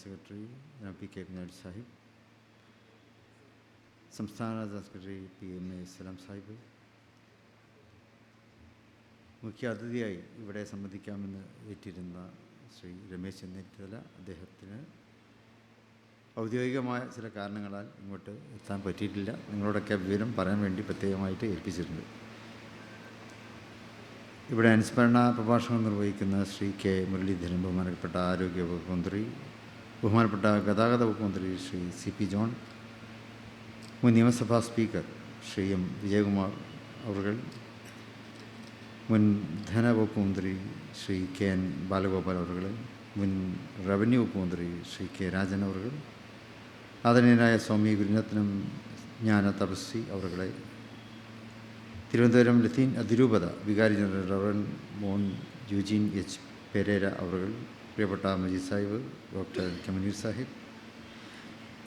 Secretary P K Kunhali Sahib, സംസ്ഥാന secretary PMA സലാം സാഹിബ്, മുഖ്യ അതിഥിയായി ഇവിടെ സംബന്ധിക്കാമെന്ന് ഏറ്റിരുന്ന ശ്രീ രമേശ് ചെന്നിത്തല, അദ്ദേഹത്തിന് ഔദ്യോഗികമായ ചില കാരണങ്ങളാൽ ഇങ്ങോട്ട് എത്താൻ പറ്റിയിട്ടില്ല. നിങ്ങളോടൊക്കെ വിവരം പറയാൻ വേണ്ടി പ്രത്യേകമായിട്ട് ഏൽപ്പിച്ചിട്ടുണ്ട്. ഇവിടെ അനുസ്മരണ പ്രഭാഷണം നിർവഹിക്കുന്ന ശ്രീ K മുരളീധരൻ, ബഹുമാനപ്പെട്ട ആരോഗ്യ വകുപ്പ് മന്ത്രി, ബഹുമാനപ്പെട്ട ഗതാഗത വകുപ്പ് മന്ത്രി ശ്രീ CP ജോൺ, മുൻ നിയമസഭാ സ്പീക്കർ ശ്രീ M വിജയകുമാർ അവർ, മുൻ ധനവകുപ്പ് മന്ത്രി ശ്രീ KN ബാലഗോപാൽ അവർ, മുൻ റവന്യൂ വകുപ്പ് മന്ത്രി ശ്രീ K രാജൻ അവർ, ആദരണീയനായ സ്വാമി ഗുരുരത്നം ജ്ഞാന തപസ്വി അവരുടെ, തിരുവനന്തപുരം ലത്തീൻ അതിരൂപത വികാരി ജനറൽ റവറൻ മോൻ യൂജീൻ H പെരേര അവർ, പ്രിയപ്പെട്ട മജീദ് സാഹിബ്, ഡോക്ടർ കമനീർ സാഹിബ്,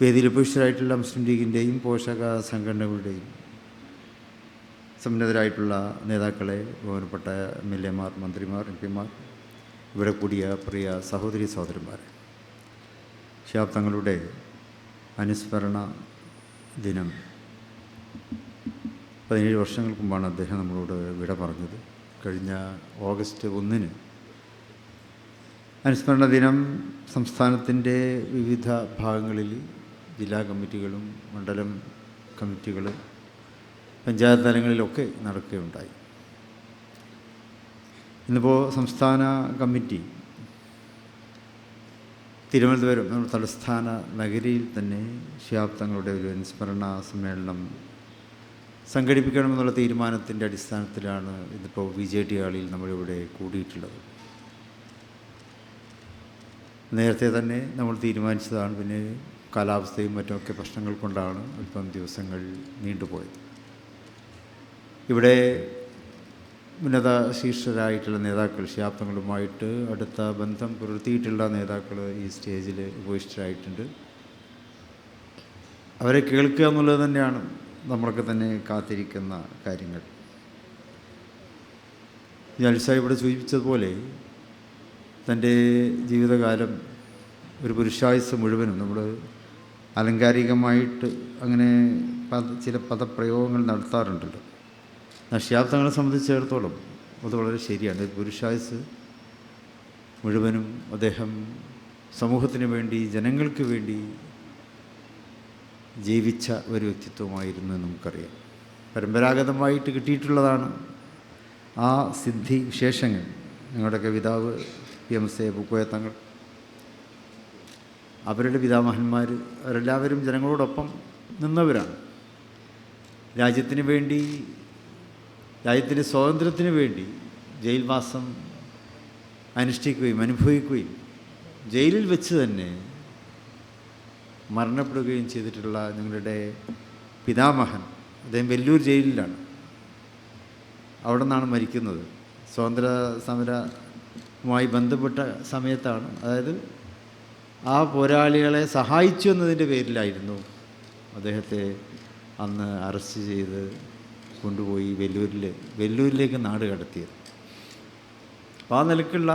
വേദിയിൽ ഉപേക്ഷിതരായിട്ടുള്ള മുസ്ലിം ലീഗിൻ്റെയും പോഷക സംഘടനകളുടെയും സമുന്നതരായിട്ടുള്ള നേതാക്കളെ, ബഹുമാനപ്പെട്ട MLA മാർ, മന്ത്രിമാർ, MP മാർ, ഇവിടെ കൂടിയ പ്രിയ സഹോദരി സഹോദരന്മാർ, ശിഹാബ് തങ്ങളുടെ അനുസ്മരണ ദിനം 17 വർഷങ്ങൾക്ക് മുമ്പാണ് അദ്ദേഹം നമ്മളോട് വിട പറഞ്ഞത്. കഴിഞ്ഞ ഓഗസ്റ്റ് 1 അനുസ്മരണ ദിനം സംസ്ഥാനത്തിൻ്റെ വിവിധ ഭാഗങ്ങളിൽ ജില്ലാ കമ്മിറ്റികളും മണ്ഡലം കമ്മിറ്റികളും പഞ്ചായത്ത് തലങ്ങളിലൊക്കെ നടക്കുകയുണ്ടായി. ഇന്നിപ്പോൾ സംസ്ഥാന കമ്മിറ്റി തിരുവനന്തപുരം, നമ്മുടെ തലസ്ഥാന നഗരിയിൽ തന്നെ ശിഹാബ് തങ്ങളുടെ ഒരു അനുസ്മരണ സമ്മേളനം സംഘടിപ്പിക്കണമെന്നുള്ള തീരുമാനത്തിൻ്റെ അടിസ്ഥാനത്തിലാണ് ഇതിപ്പോൾ VJT ഹാളിൽ നമ്മളിവിടെ കൂടിയിട്ടുള്ളത്. നേരത്തെ തന്നെ നമ്മൾ തീരുമാനിച്ചതാണ്. പിന്നെ കാലാവസ്ഥയും മറ്റുമൊക്കെ പ്രശ്നങ്ങൾ കൊണ്ടാണ് അല്പം ദിവസങ്ങൾ നീണ്ടുപോയത്. ഇവിടെ ഉന്നത ശീർഷരായിട്ടുള്ള നേതാക്കൾ, ശിഹാബ് തങ്ങളുമായിട്ട് അടുത്ത ബന്ധം പുലർത്തിയിട്ടുള്ള നേതാക്കൾ ഈ സ്റ്റേജിൽ ഉപവിഷ്ടരായിട്ടുണ്ട്. അവരെ കേൾക്കുക എന്നുള്ളത് തന്നെയാണ് നമ്മളൊക്കെ തന്നെ കാത്തിരിക്കുന്ന കാര്യങ്ങൾ. ജൽസാ ഇവിടെ സൂചിപ്പിച്ചതുപോലെ തൻ്റെ ജീവിതകാലം ഒരു പുരുഷായുസ് മുഴുവനും നമ്മൾ ആലങ്കാരികമായിട്ട് അങ്ങനെ ചില പദപ്രയോഗങ്ങൾ നടത്താറുണ്ടല്ലോ. ശിഹാബ് തങ്ങളെ സംബന്ധിച്ചിടത്തോളം അത് വളരെ ശരിയാണ്. പുരുഷായുസ് മുഴുവനും അദ്ദേഹം സമൂഹത്തിന് വേണ്ടി, ജനങ്ങൾക്ക് വേണ്ടി ജീവിച്ച ഒരു വ്യക്തിത്വമായിരുന്നു എന്ന് നമുക്കറിയാം. പരമ്പരാഗതമായിട്ട് കിട്ടിയിട്ടുള്ളതാണ് ആ സിദ്ധി വിശേഷങ്ങൾ. ഞങ്ങളുടെയൊക്കെ പിതാവ് PMC പൂക്കോയ തങ്ങൾ, അവരുടെ പിതാമഹന്മാർ, അവരെല്ലാവരും ജനങ്ങളോടൊപ്പം നിന്നവരാണ്. രാജ്യത്തിന് വേണ്ടി, രാജ്യത്തിൻ്റെ സ്വാതന്ത്ര്യത്തിന് വേണ്ടി ജയിൽവാസം അനുഷ്ഠിക്കുകയും അനുഭവിക്കുകയും ജയിലിൽ വെച്ച് തന്നെ മരണപ്പെടുകയും ചെയ്തിട്ടുള്ള ഞങ്ങളുടെ പിതാമഹൻ, അദ്ദേഹം വെല്ലൂർ ജയിലിലാണ്. അവിടെ നിന്നാണ് മരിക്കുന്നത്. സ്വാതന്ത്ര്യ സമരവുമായി ബന്ധപ്പെട്ട സമയത്താണ്. അതായത് ആ പോരാളികളെ സഹായിച്ചു എന്നതിൻ്റെ പേരിലായിരുന്നു അദ്ദേഹത്തെ അന്ന് അറസ്റ്റ് ചെയ്ത് കൊണ്ടുപോയി വെല്ലൂരിലേക്ക് നാട് കടത്തിയത്. അപ്പോൾ ആ നിലക്കുള്ള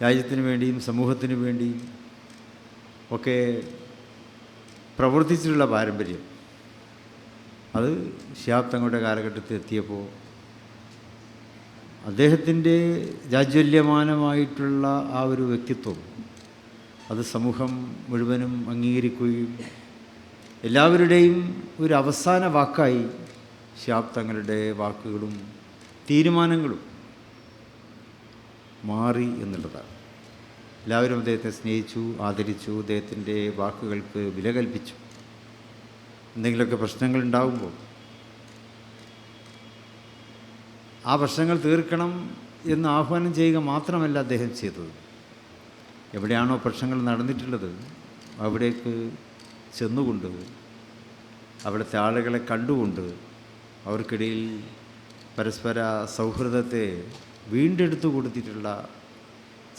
രാജ്യത്തിന് വേണ്ടിയും സമൂഹത്തിന് വേണ്ടിയും ഒക്കെ പ്രവർത്തിച്ചിട്ടുള്ള പാരമ്പര്യം അത് ശിഹാബ് തങ്ങളുടെ കാലഘട്ടത്തിൽ എത്തിയപ്പോൾ അദ്ദേഹത്തിൻ്റെ ജാജ്വല്യമാനമായിട്ടുള്ള ആ ഒരു വ്യക്തിത്വം അത് സമൂഹം മുഴുവനും അംഗീകരിക്കുകയും എല്ലാവരുടെയും ഒരു അവസാന വാക്കായി ശിഹാബ് തങ്ങളുടെ വാക്കുകളും തീരുമാനങ്ങളും മാറി എന്നുള്ളതാണ്. എല്ലാവരും അദ്ദേഹത്തെ സ്നേഹിച്ചു, ആദരിച്ചു, അദ്ദേഹത്തിൻ്റെ വാക്കുകൾക്ക് വില കൽപ്പിച്ചു. എന്തെങ്കിലുമൊക്കെ പ്രശ്നങ്ങളുണ്ടാകുമ്പോൾ ആ പ്രശ്നങ്ങൾ തീർക്കണം എന്ന് ആഹ്വാനം ചെയ്യുക മാത്രമല്ല അദ്ദേഹം ചെയ്തത്. എവിടെയാണോ പ്രശ്നങ്ങൾ നടന്നിട്ടുള്ളത് അവിടേക്ക് ചെന്നുകൊണ്ട് അവിടുത്തെ ആളുകളെ കണ്ടുകൊണ്ട് അവർക്കിടയിൽ പരസ്പര സൗഹൃദത്തെ വീണ്ടെടുത്തു കൊടുത്തിട്ടുള്ള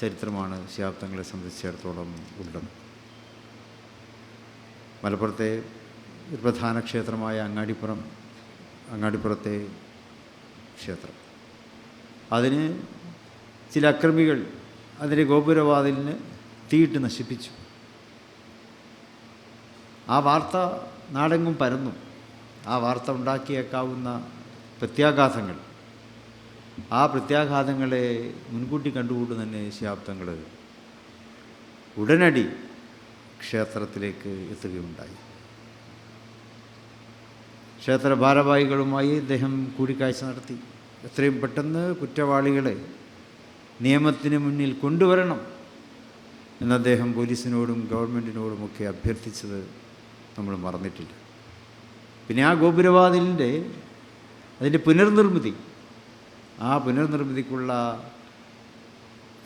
ചരിത്രമാണ് ശിഹാബ് തങ്ങളെ സംബന്ധിച്ചിടത്തോളം ഉള്ളത്. മലപ്പുറത്തെ ഒരു പ്രധാന ക്ഷേത്രമായ അങ്ങാടിപ്പുറത്തെ ക്ഷേത്രം, അതിന് ചില അക്രമികൾ അതിൻ്റെ ഗോപുരവാതിലിന് തീയിട്ട് നശിപ്പിച്ചു. ആ വാർത്ത നാടെങ്ങും പരന്നു. ആ വാർത്ത ഉണ്ടാക്കിയേക്കാവുന്ന പ്രത്യാഘാതങ്ങൾ, ആ പ്രത്യാഘാതങ്ങളെ മുൻകൂട്ടി കണ്ടുകൊണ്ട് തന്നെ ശിഹാബ് തങ്ങൾ ഉടനടി ക്ഷേത്രത്തിലേക്ക് എത്തുകയുണ്ടായി. ക്ഷേത്ര ഭാരവാഹികളുമായി അദ്ദേഹം കൂടിക്കാഴ്ച നടത്തി. എത്രയും പെട്ടെന്ന് കുറ്റവാളികളെ നിയമത്തിന് മുന്നിൽ കൊണ്ടുവരണം എന്ന് അദ്ദേഹം പോലീസിനോടും ഗവൺമെൻറ്റിനോടുമൊക്കെ അഭ്യർത്ഥിച്ചത് നമ്മൾ മറന്നിട്ടില്ല. പിന്നെ ആ ഗോപുരവാതിലിൻ്റെ അതിൻ്റെ പുനർനിർമ്മിതി, ആ പുനർനിർമ്മിതിക്കുള്ള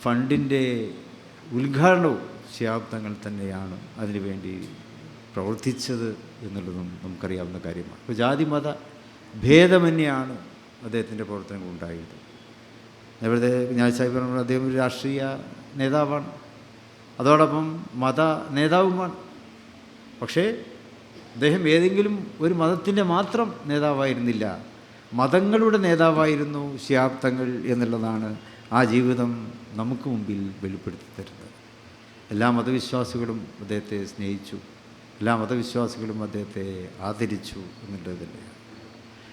ഫണ്ടിൻ്റെ ഉദ്ഘാടനവും ശിഹാബ് തങ്ങൾ തന്നെയാണ് അതിനുവേണ്ടി പ്രവർത്തിച്ചത് എന്നുള്ളതും നമുക്കറിയാവുന്ന കാര്യമാണ്. അപ്പോൾ ജാതി മത ഭേദമന്യാണ് അദ്ദേഹത്തിൻ്റെ പ്രവർത്തനങ്ങൾ ഉണ്ടായത്. നേരത്തെ ഞാൻ സാഹിബ് പറഞ്ഞ അദ്ദേഹം ഒരു രാഷ്ട്രീയ നേതാവാണ്, അതോടൊപ്പം മത നേതാവുമാണ്. പക്ഷേ അദ്ദേഹം ഏതെങ്കിലും ഒരു മതത്തിൻ്റെ മാത്രം നേതാവായിരുന്നില്ല, മതങ്ങളുടെ നേതാവായിരുന്നു ശിഹാബ് തങ്ങൾ എന്നുള്ളതാണ് ആ ജീവിതം നമുക്ക് മുമ്പിൽ വെളിപ്പെടുത്തി തരുന്നത്. എല്ലാ മതവിശ്വാസികളും അദ്ദേഹത്തെ സ്നേഹിച്ചു, എല്ലാ മതവിശ്വാസികളും അദ്ദേഹത്തെ ആദരിച്ചു എന്നുള്ളത് തന്നെയാണ്.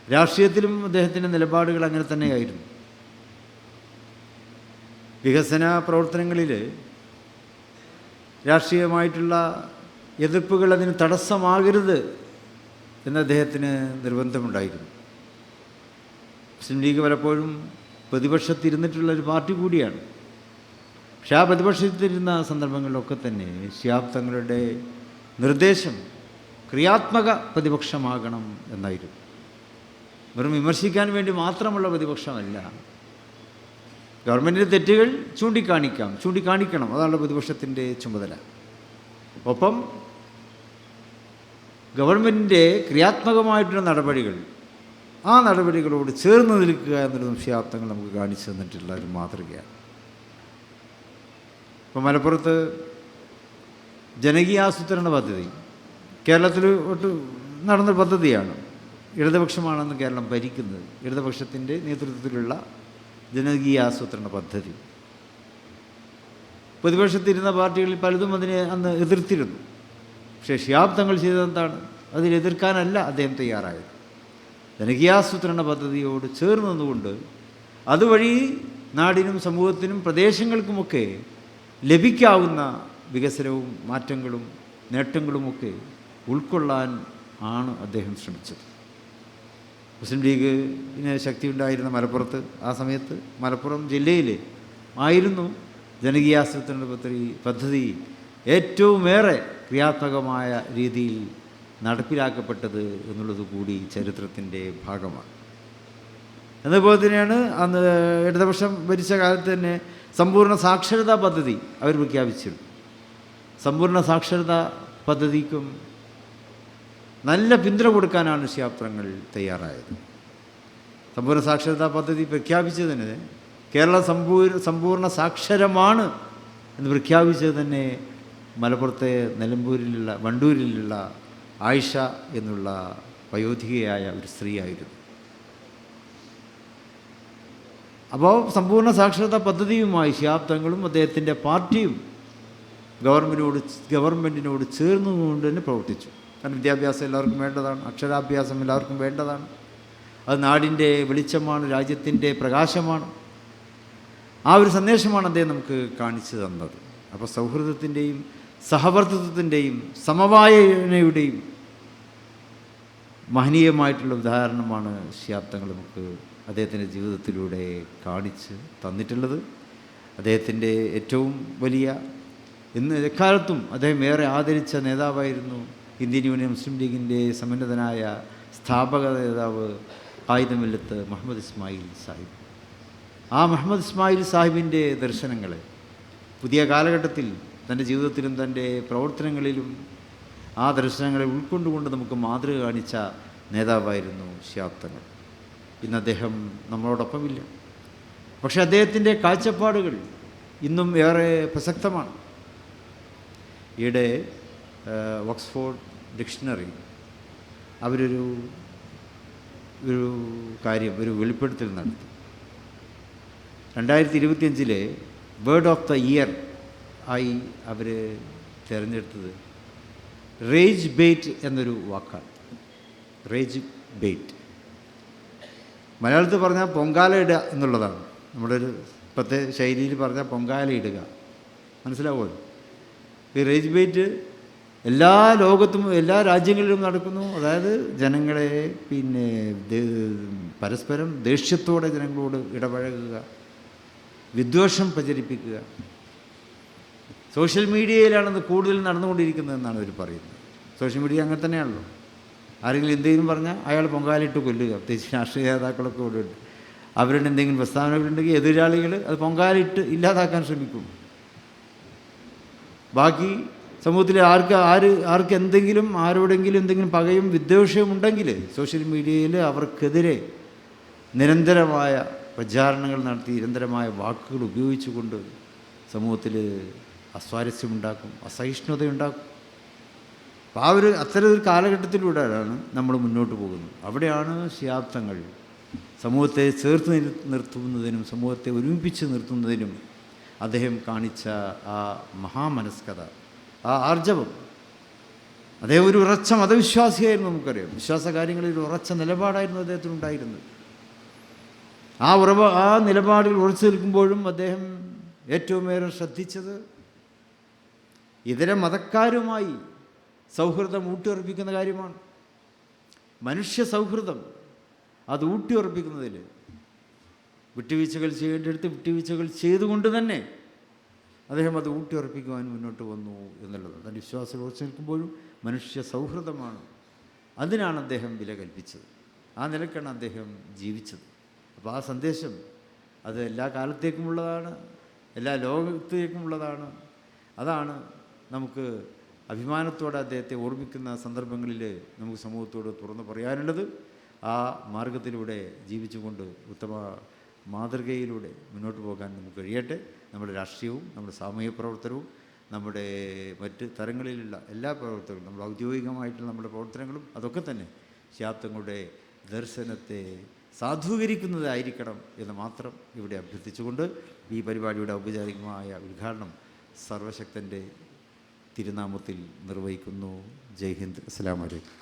രാഷ്ട്രീയത്തിലും അദ്ദേഹത്തിൻ്റെ നിലപാടുകൾ അങ്ങനെ തന്നെയായിരുന്നു. വികസന പ്രവർത്തനങ്ങളിൽ രാഷ്ട്രീയമായിട്ടുള്ള എതിർപ്പുകൾ അതിന് തടസ്സമാകരുത് എന്ന് അദ്ദേഹത്തിന് നിർബന്ധമുണ്ടായിരുന്നു. മുസ്ലിം ലീഗ് പലപ്പോഴും പ്രതിപക്ഷത്തിരുന്നിട്ടുള്ളൊരു പാർട്ടി കൂടിയാണ്. പക്ഷെ ആ പ്രതിപക്ഷത്തിരുന്ന സന്ദർഭങ്ങളിലൊക്കെ തന്നെ ശിഹാബ് തങ്ങളുടെ നിർദ്ദേശം ക്രിയാത്മക പ്രതിപക്ഷമാകണം എന്നായിരുന്നു. വെറും വിമർശിക്കാൻ വേണ്ടി മാത്രമുള്ള പ്രതിപക്ഷമല്ല. ഗവൺമെൻറ്റിൻ്റെ തെറ്റുകൾ ചൂണ്ടിക്കാണിക്കണം, അതാണ് പ്രതിപക്ഷത്തിൻ്റെ ചുമതല. ഒപ്പം ഗവൺമെൻറ്റിൻ്റെ ക്രിയാത്മകമായിട്ടുള്ള നടപടികൾ, ആ നടപടികളോട് ചേർന്ന് നിൽക്കുക എന്നുള്ളതും ശിഹാബ് തങ്ങൾ നമുക്ക് കാണിച്ചു തന്നിട്ടുള്ള ഒരു മാതൃകയാണ്. ഇപ്പോൾ മലപ്പുറത്ത് ജനകീയാസൂത്രണ പദ്ധതി കേരളത്തിൽ നടന്ന പദ്ധതിയാണ്. ഇടതുപക്ഷമാണെന്ന് കേരളം ഭരിക്കുന്നത്. ഇടതുപക്ഷത്തിൻ്റെ നേതൃത്വത്തിലുള്ള ജനകീയാസൂത്രണ പദ്ധതി പ്രതിപക്ഷത്തിരുന്ന പാർട്ടികളിൽ പലതും അതിനെ അന്ന് എതിർത്തിരുന്നു. പക്ഷേ ശിഹാബ് തങ്ങൾ ചെയ്തതെന്താണ്? അതിനെതിർക്കാനല്ല അദ്ദേഹം തയ്യാറായത്. ജനകീയാസൂത്രണ പദ്ധതിയോട് ചേർന്ന് നിന്നുകൊണ്ട് അതുവഴി നാടിനും സമൂഹത്തിനും പ്രദേശങ്ങൾക്കുമൊക്കെ ലഭിക്കാവുന്ന വികസനവും മാറ്റങ്ങളും നേട്ടങ്ങളുമൊക്കെ ഉൾക്കൊള്ളാൻ ആണ് അദ്ദേഹം ശ്രമിച്ചത്. മുസ്ലിം ലീഗിന് ശക്തി ഉണ്ടായിരുന്ന മലപ്പുറത്ത് ആ സമയത്ത് മലപ്പുറം ജില്ലയിൽ ആയിരുന്നു ജനകീയാസൂത്രണ പദ്ധതി ഏറ്റവുമേറെ ക്രിയാത്മകമായ രീതിയിൽ നടപ്പിലാക്കപ്പെട്ടത് എന്നുള്ളത് കൂടി ചരിത്രത്തിൻ്റെ ഭാഗമാണ്. എന്നതുപോലെ തന്നെയാണ് അന്ന് ഇടതുപക്ഷം ഭരിച്ച കാലത്ത് തന്നെ സമ്പൂർണ്ണ സാക്ഷരതാ പദ്ധതി അവർ പ്രഖ്യാപിച്ചിരുന്നു. സമ്പൂർണ്ണ സാക്ഷരതാ പദ്ധതിക്കും നല്ല പിന്തുണ കൊടുക്കാനാണ് ശിഹാബ് തങ്ങൾ തയ്യാറായത്. സമ്പൂർണ്ണ സാക്ഷരതാ പദ്ധതി പ്രഖ്യാപിച്ചതിന് കേരളം സമ്പൂർണ്ണ സാക്ഷരമാണ് എന്ന് പ്രഖ്യാപിച്ചത് തന്നെ മലപ്പുറത്തെ വണ്ടൂരിലുള്ള ആയിഷ എന്നുള്ള വയോധികയായ ഒരു സ്ത്രീയായിരുന്നു. അപ്പോൾ സമ്പൂർണ്ണ സാക്ഷരതാ പദ്ധതിയുമായി ശിഹാബ് തങ്ങളും അദ്ദേഹത്തിൻ്റെ പാർട്ടിയും ഗവൺമെൻറ്റിനോട് ചേർന്നുകൊണ്ട് തന്നെ പ്രവർത്തിച്ചു. കാരണം വിദ്യാഭ്യാസം എല്ലാവർക്കും വേണ്ടതാണ്, അക്ഷരാഭ്യാസം എല്ലാവർക്കും വേണ്ടതാണ്. അത് നാടിൻ്റെ വെളിച്ചമാണ്, രാജ്യത്തിൻ്റെ പ്രകാശമാണ്. ആ ഒരു സന്ദേശമാണ് അദ്ദേഹം നമുക്ക് കാണിച്ചു തന്നത്. അപ്പോൾ സൗഹൃദത്തിൻ്റെയും സഹവർത്തിത്വത്തിൻ്റെയും സമവായനയുടെയും മഹനീയമായിട്ടുള്ള ഉദാഹരണമാണ് ശിഹാബ് തങ്ങൾ നമുക്ക് അദ്ദേഹത്തിൻ്റെ ജീവിതത്തിലൂടെ കാണിച്ച് തന്നിട്ടുള്ളത്. അദ്ദേഹത്തിൻ്റെ ഏറ്റവും വലിയ എക്കാലത്തും അദ്ദേഹം ഏറെ ആദരിച്ച നേതാവായിരുന്നു ഇന്ത്യൻ യൂണിയൻ മുസ്ലിം ലീഗിൻ്റെ സമുന്നതനായ സ്ഥാപക നേതാവ് ഖായിദുൽ-മില്ലത്ത് മുഹമ്മദ് ഇസ്മായിൽ സാഹിബ്. ആ മുഹമ്മദ് ഇസ്മായിൽ സാഹിബിൻ്റെ ദർശനങ്ങളെ പുതിയ കാലഘട്ടത്തിൽ തൻ്റെ ജീവിതത്തിലും തൻ്റെ പ്രവർത്തനങ്ങളിലും ആ ദർശനങ്ങളെ ഉൾക്കൊണ്ടുകൊണ്ട് നമുക്ക് മാതൃക കാണിച്ച നേതാവായിരുന്നു ശിഹാബ് തങ്ങൾ. ഇന്ന് അദ്ദേഹം നമ്മളോടൊപ്പമില്ല. പക്ഷേ അദ്ദേഹത്തിൻ്റെ കാഴ്ചപ്പാടുകൾ ഇന്നും ഏറെ പ്രസക്തമാണ്. ഈയിടെ ഓക്സ്ഫോർഡ് ഡിക്ഷണറി അവരൊരു ഒരു വെളിപ്പെടുത്തൽ നടത്തി. 2025 വേർഡ് ഓഫ് ദ ഇയർ ആയി അവർ തിരഞ്ഞെടുത്തത് റേജ് ബെയ്റ്റ് എന്നൊരു വാക്കാണ്. റേജ് ബെയ്റ്റ് മലയാളത്തിൽ പറഞ്ഞാൽ പൊങ്കാല ഇടുക എന്നുള്ളതാണ്. നമ്മുടെ ഒരു ഇപ്പോഴത്തെ ശൈലിയിൽ പറഞ്ഞാൽ പൊങ്കാല ഇടുക, മനസ്സിലാവുമല്ലോ. ഈ റേജ് ബെയ്റ്റ് എല്ലാ ലോകത്തും എല്ലാ രാജ്യങ്ങളിലും നടക്കുന്നു. അതായത് ജനങ്ങളെ പരസ്പരം ദേഷ്യത്തോടെ ജനങ്ങളോട് ഇടപഴകുക, വിദ്വേഷം പ്രചരിപ്പിക്കുക. സോഷ്യൽ മീഡിയയിലാണത് കൂടുതൽ നടന്നുകൊണ്ടിരിക്കുന്നതെന്നാണ് അവർ പറയുന്നത്. സോഷ്യൽ മീഡിയ അങ്ങനെ തന്നെയാണല്ലോ. ആരെങ്കിലും എന്തെങ്കിലും പറഞ്ഞാൽ അയാൾ പൊങ്കാലിട്ട് കൊല്ലുക. പ്രത്യേകിച്ച് രാഷ്ട്രീയ നേതാക്കളൊക്കെ ഇവിടെ ഉണ്ട്. അവരുടെ എന്തെങ്കിലും പ്രസ്താവനകളുണ്ടെങ്കിൽ എതിരാളികൾ അത് പൊങ്കാലിട്ട് ഇല്ലാതാക്കാൻ ശ്രമിക്കും. ബാക്കി സമൂഹത്തിൽ ആർക്ക് എന്തെങ്കിലും ആരോടെങ്കിലും എന്തെങ്കിലും പകയും വിദ്വേഷവും ഉണ്ടെങ്കിൽ സോഷ്യൽ മീഡിയയിൽ അവർക്കെതിരെ നിരന്തരമായ പ്രചാരണങ്ങൾ നടത്തി നിരന്തരമായ വാക്കുകൾ ഉപയോഗിച്ചുകൊണ്ട് സമൂഹത്തിൽ അസ്വാരസ്യമുണ്ടാക്കും, അസഹിഷ്ണുതയുണ്ടാക്കും. അപ്പോൾ അത്തരമൊരു കാലഘട്ടത്തിലൂടെയാണ് നമ്മൾ മുന്നോട്ട് പോകുന്നത്. അവിടെയാണ് ശിഹാബ്ദങ്ങൾ സമൂഹത്തെ ചേർത്ത് നിർത്തുന്നതിനും സമൂഹത്തെ ഒരുമിപ്പിച്ച് നിർത്തുന്നതിനും അദ്ദേഹം കാണിച്ച ആ മഹാമനസ്കത, ആ ആർജവം. അദ്ദേഹം ഒരു ഉറച്ച മതവിശ്വാസിയായിരുന്നു. നമുക്കറിയാം, വിശ്വാസ കാര്യങ്ങളിൽ ഒരു ഉറച്ച നിലപാടായിരുന്നു അദ്ദേഹത്തിനുണ്ടായിരുന്നത്. ആ നിലപാടിൽ ഉറച്ചു നിൽക്കുമ്പോഴും അദ്ദേഹം ഏറ്റവുമേറെ ശ്രദ്ധിച്ചത് ഇതര മതക്കാരുമായി സൗഹൃദം ഊട്ടിയുറപ്പിക്കുന്ന കാര്യമാണ്. മനുഷ്യ സൗഹൃദം അത് ഊട്ടിയുറപ്പിക്കുന്നതിൽ വിട്ടുവീഴ്ചകൾ ചെയ്യേണ്ടടുത്ത് വിട്ടുവീഴ്ചകൾ ചെയ്തുകൊണ്ട് തന്നെ അദ്ദേഹം അത് ഊട്ടിയുറപ്പിക്കുവാൻ മുന്നോട്ട് വന്നു എന്നുള്ളത്. തൻ്റെ വിശ്വാസം ഉറച്ചു നിൽക്കുമ്പോഴും മനുഷ്യ സൗഹൃദമാണ്, അതിനാണ് അദ്ദേഹം വില കൽപ്പിച്ചത്. ആ നിലക്കാണ് അദ്ദേഹം ജീവിച്ചത്. അപ്പോൾ ആ സന്ദേശം അത് എല്ലാ കാലത്തേക്കുമുള്ളതാണ്, എല്ലാ ലോകത്തേക്കുമുള്ളതാണ്. അതാണ് നമുക്ക് അഭിമാനത്തോടെ അദ്ദേഹത്തെ ഓർമ്മിക്കുന്ന സന്ദർഭങ്ങളിൽ നമുക്ക് സമൂഹത്തോട് തുറന്നു പറയാനുള്ളത്. ആ മാർഗത്തിലൂടെ ജീവിച്ചുകൊണ്ട് ഉത്തമ മാതൃകയിലൂടെ മുന്നോട്ട് പോകാൻ നമുക്ക് കഴിയട്ടെ. നമ്മുടെ രാഷ്ട്രീയവും നമ്മുടെ സാമൂഹിക പ്രവർത്തനവും നമ്മുടെ മറ്റ് തരങ്ങളിലുള്ള എല്ലാ പ്രവർത്തനങ്ങളും, നമ്മുടെ ഔദ്യോഗികമായിട്ടുള്ള നമ്മുടെ പ്രവർത്തനങ്ങളും അതൊക്കെ തന്നെ ശിഹാബ്ദങ്ങളുടെ ദർശനത്തെ സാധൂകരിക്കുന്നതായിരിക്കണം എന്ന് മാത്രം ഇവിടെ അഭ്യർത്ഥിച്ചുകൊണ്ട് ഈ പരിപാടിയുടെ ഔപചാരികമായ ഉദ്ഘാടനം സർവശക്തൻ്റെ തിരുനാമത്തിൽ നിർവഹിക്കുന്നു. ജയ് ഹിന്ദ്. അസ്സലാമു അലൈക്കും.